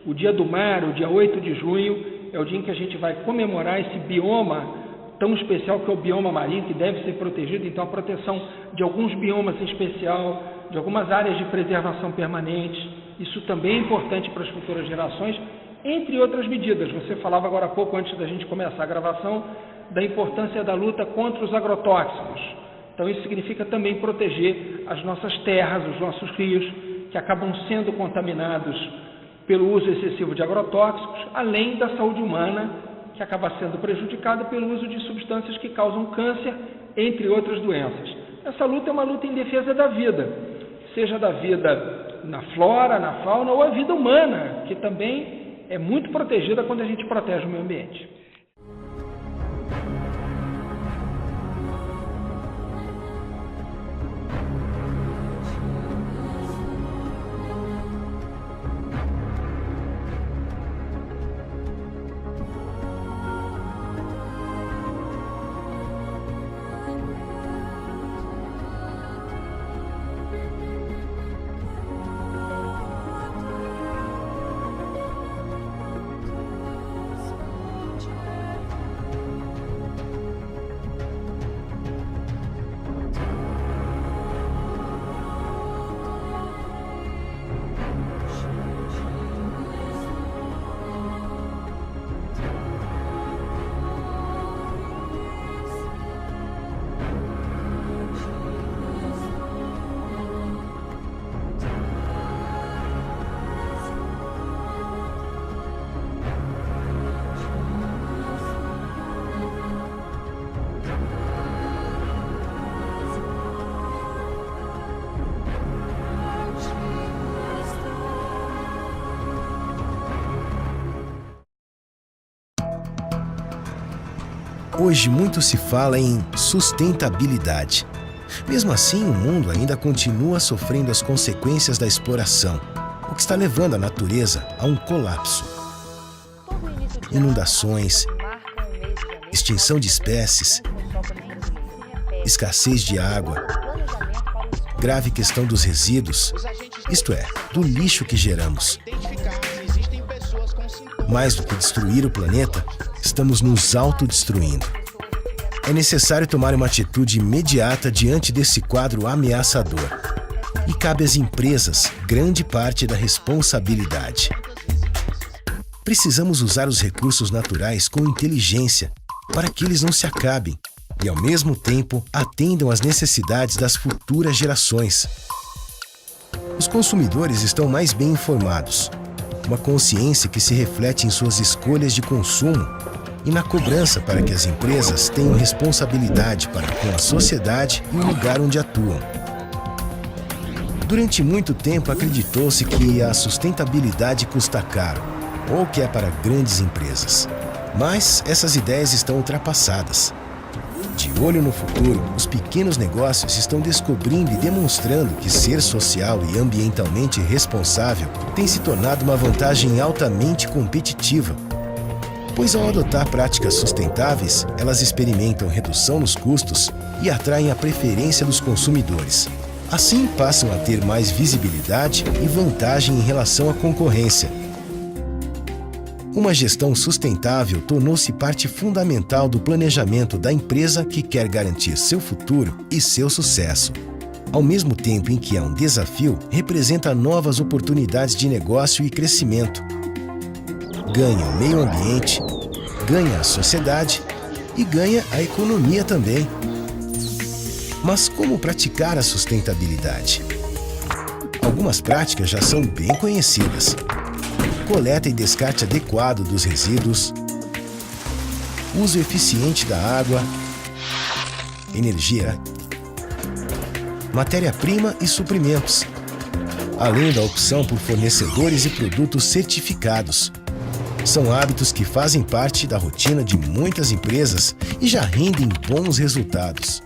o Dia do Mar, o dia 8 de junho, é o dia em que a gente vai comemorar esse bioma tão especial que é o bioma marinho, que deve ser protegido. Então, a proteção de alguns biomas em especial, de algumas áreas de preservação permanente, isso também é importante para as futuras gerações, entre outras medidas. Você falava agora há pouco, antes da gente começar a gravação, da importância da luta contra os agrotóxicos. Então, isso significa também proteger as nossas terras, os nossos rios, que acabam sendo contaminados pelo uso excessivo de agrotóxicos, além da saúde humana, que acaba sendo prejudicada pelo uso de substâncias que causam câncer, entre outras doenças. Essa luta é uma luta em defesa da vida, seja da vida na flora, na fauna, ou a vida humana, que também é muito protegida quando a gente protege o meio ambiente. Hoje muito se fala em sustentabilidade. Mesmo assim, o mundo ainda continua sofrendo as consequências da exploração, o que está levando a natureza a um colapso. Inundações, extinção de espécies, escassez de água, grave questão dos resíduos, isto é, do lixo que geramos. Mais do que destruir o planeta, estamos nos autodestruindo. É necessário tomar uma atitude imediata diante desse quadro ameaçador. E cabe às empresas grande parte da responsabilidade. Precisamos usar os recursos naturais com inteligência para que eles não se acabem e, ao mesmo tempo, atendam às necessidades das futuras gerações. Os consumidores estão mais bem informados, uma consciência que se reflete em suas escolhas de consumo e na cobrança para que as empresas tenham responsabilidade para com a sociedade e o lugar onde atuam. Durante muito tempo acreditou-se que a sustentabilidade custa caro, ou que é para grandes empresas. Mas essas ideias estão ultrapassadas. De olho no futuro, os pequenos negócios estão descobrindo e demonstrando que ser social e ambientalmente responsável tem se tornado uma vantagem altamente competitiva. Pois ao adotar práticas sustentáveis, elas experimentam redução nos custos e atraem a preferência dos consumidores. Assim, passam a ter mais visibilidade e vantagem em relação à concorrência. Uma gestão sustentável tornou-se parte fundamental do planejamento da empresa que quer garantir seu futuro e seu sucesso. Ao mesmo tempo em que é um desafio, representa novas oportunidades de negócio e crescimento. Ganha o meio ambiente, ganha a sociedade e ganha a economia também. Mas como praticar a sustentabilidade? Algumas práticas já são bem conhecidas. Coleta e descarte adequado dos resíduos, uso eficiente da água, energia, matéria-prima e suprimentos, além da opção por fornecedores e produtos certificados. São hábitos que fazem parte da rotina de muitas empresas e já rendem bons resultados.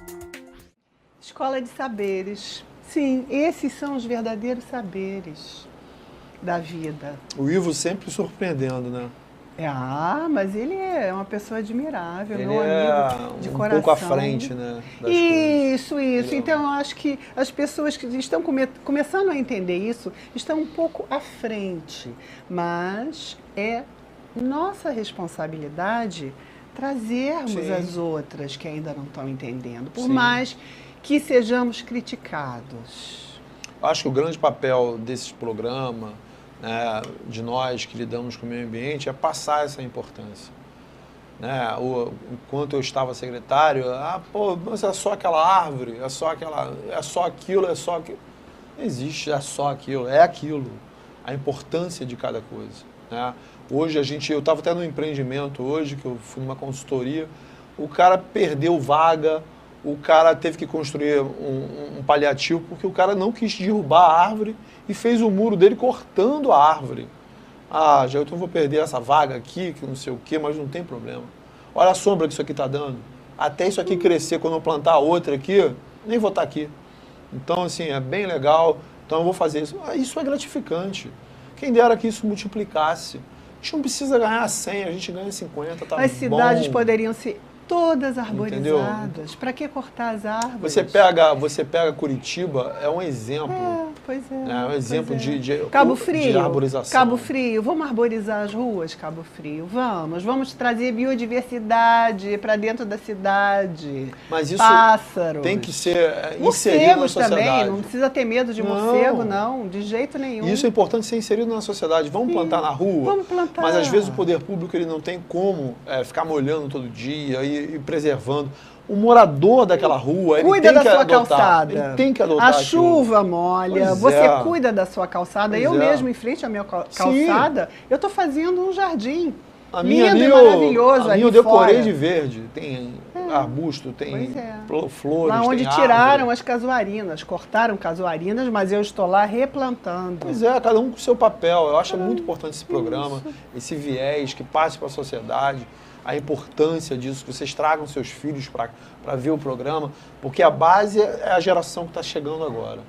Escola de saberes. Sim, esses são os verdadeiros saberes da vida. O Ivo sempre surpreendendo, né? Mas ele é uma pessoa admirável, ele meu amigo de coração. Um pouco à frente, né? Isso. Então, eu acho que as pessoas que estão começando a entender isso estão um pouco à frente. Mas é nossa responsabilidade trazermos as outras que ainda não estão entendendo, por mais que sejamos criticados. Acho que o grande papel desse programa, né, de nós que lidamos com o meio ambiente, é passar essa importância. Né? Enquanto eu estava secretário, mas é só aquela árvore, é só aquilo. Não existe, é só aquilo, é aquilo. A importância de cada coisa. Né? Hoje eu estava até num empreendimento hoje, que eu fui numa consultoria, o cara perdeu vaga, o cara teve que construir um paliativo porque o cara não quis derrubar a árvore e fez o muro dele cortando a árvore. Eu vou perder essa vaga aqui, que não sei o quê, mas não tem problema. Olha a sombra que isso aqui está dando. Até isso aqui crescer, quando eu plantar outra aqui, nem vou estar aqui. Então, assim, é bem legal. Então, eu vou fazer isso. Isso é gratificante. Quem dera que isso multiplicasse. A gente não precisa ganhar 100, a gente ganha 50, tá bom. As cidades poderiam ser todas arborizadas. Para que cortar as árvores? Você pega Curitiba, é um exemplo. É um exemplo de Cabo Frio, de arborização. Cabo Frio, vamos arborizar as ruas, Cabo Frio, vamos trazer biodiversidade para dentro da cidade. Mas isso pássaros, tem que ser inserido na sociedade. Também, não precisa ter medo de morcego, não, de jeito nenhum. Isso é importante ser inserido na sociedade. Vamos plantar na rua, vamos plantar. Mas às vezes o poder público ele não tem como ficar molhando todo dia e preservando. O morador daquela rua, ele cuida tem da que sua adotar, calçada. Ele tem que adotar a chuva molha, você cuida da sua calçada. Eu mesmo, em frente à minha calçada, eu estou fazendo um jardim lindo e maravilhoso. A minha eu decorei de verde. Tem arbusto, tem flores, lá onde tem tiraram as casuarinas, cortaram casuarinas, mas eu estou lá replantando. Pois é, cada um com o seu papel. Eu acho muito importante esse programa, esse viés que passe para a sociedade. A importância disso, que vocês tragam seus filhos para ver o programa, porque a base é a geração que está chegando agora.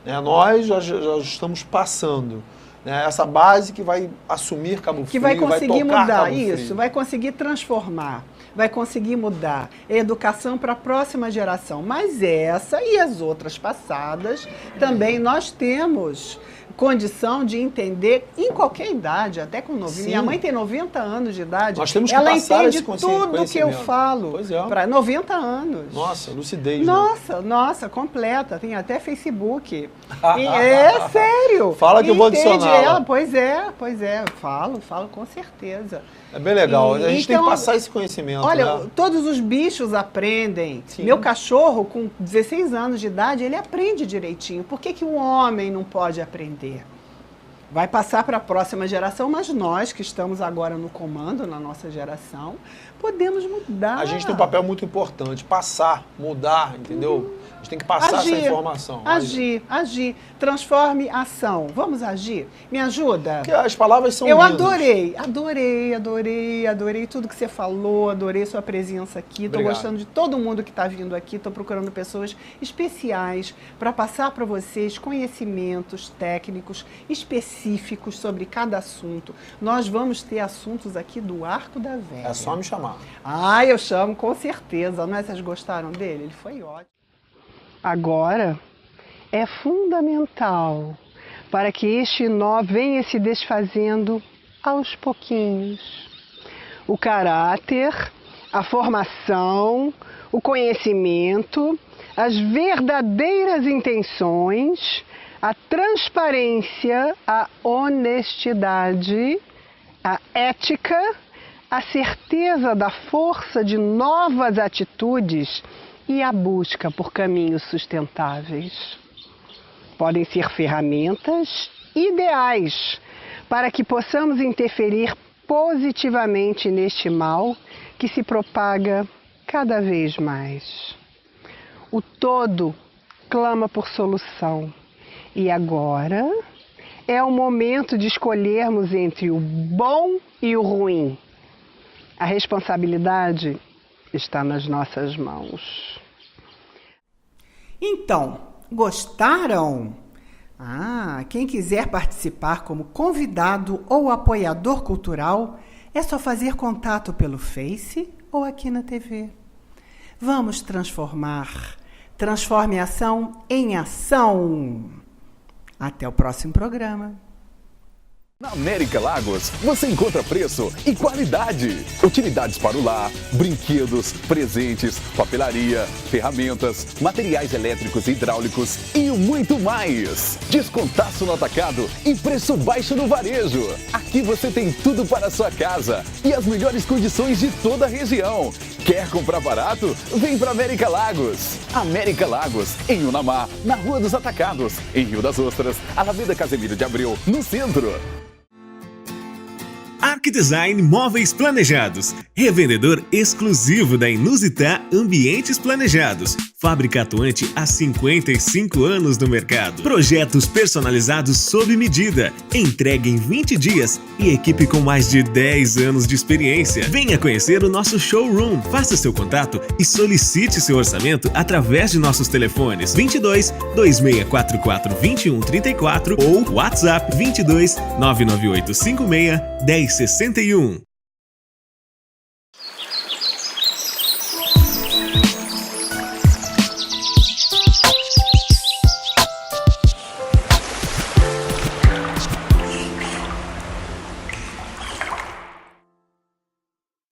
Né? Nós já estamos passando. Né? Essa base que vai assumir Cabo Frio, que vai conseguir vai tocar mudar Cabo Frio. isso, vai conseguir transformar, vai conseguir mudar a educação para a próxima geração. Mas essa e as outras passadas também nós temos condição de entender em qualquer idade, até com 90. Minha mãe tem 90 anos de idade. Nós temos que ela passar entende esse tudo que eu falo. Pois é. Para 90 anos. Nossa, lucidez. Nossa, completa. Tem até Facebook. É sério. Fala que eu vou adicionar. Ela. Pois é. Falo com certeza. É bem legal. A gente tem que passar esse conhecimento. Olha, né? todos os bichos aprendem. Sim. Meu cachorro, com 16 anos de idade, ele aprende direitinho. Por que um homem não pode aprender? Vai passar para a próxima geração, mas nós que estamos agora no comando, na nossa geração, podemos mudar. A gente tem um papel muito importante, passar, mudar, entendeu? A gente tem que passar essa informação. Agir. Transforme ação. Vamos agir? Me ajuda? Porque as palavras são Eu lindas. adorei tudo que você falou, adorei sua presença aqui. Estou gostando de todo mundo que está vindo aqui. Estou procurando pessoas especiais para passar para vocês conhecimentos técnicos específicos sobre cada assunto. Nós vamos ter assuntos aqui do Arco da Velha. É só me chamar. Eu chamo, com certeza. Não é? Vocês gostaram dele? Ele foi ótimo. Agora, é fundamental para que este nó venha se desfazendo aos pouquinhos. O caráter, a formação, o conhecimento, as verdadeiras intenções, a transparência, a honestidade, a ética, a certeza da força de novas atitudes e a busca por caminhos sustentáveis. Podem ser ferramentas ideais para que possamos interferir positivamente neste mal que se propaga cada vez mais. O todo clama por solução e agora é o momento de escolhermos entre o bom e o ruim. A responsabilidade está nas nossas mãos. Então, gostaram? Quem quiser participar como convidado ou apoiador cultural, é só fazer contato pelo Face ou aqui na TV. Vamos transformar. Transforme a ação em ação. Até o próximo programa. Na América Lagos, você encontra preço e qualidade. Utilidades para o lar, brinquedos, presentes, papelaria, ferramentas, materiais elétricos e hidráulicos e muito mais. Descontaço no atacado e preço baixo no varejo. Aqui você tem tudo para a sua casa e as melhores condições de toda a região. Quer comprar barato? Vem para América Lagos. América Lagos, em Unamar, na Rua dos Atacados, em Rio das Ostras, Alameda Casemiro de Abreu, no centro. Arquidesign Móveis Planejados, revendedor exclusivo da Inusitá Ambientes Planejados, fábrica atuante há 55 anos no mercado. Projetos personalizados sob medida, entregue em 20 dias e equipe com mais de 10 anos de experiência. Venha conhecer o nosso showroom, faça seu contato e solicite seu orçamento através de nossos telefones 22 2644 2134 ou WhatsApp 22 998 56 1061.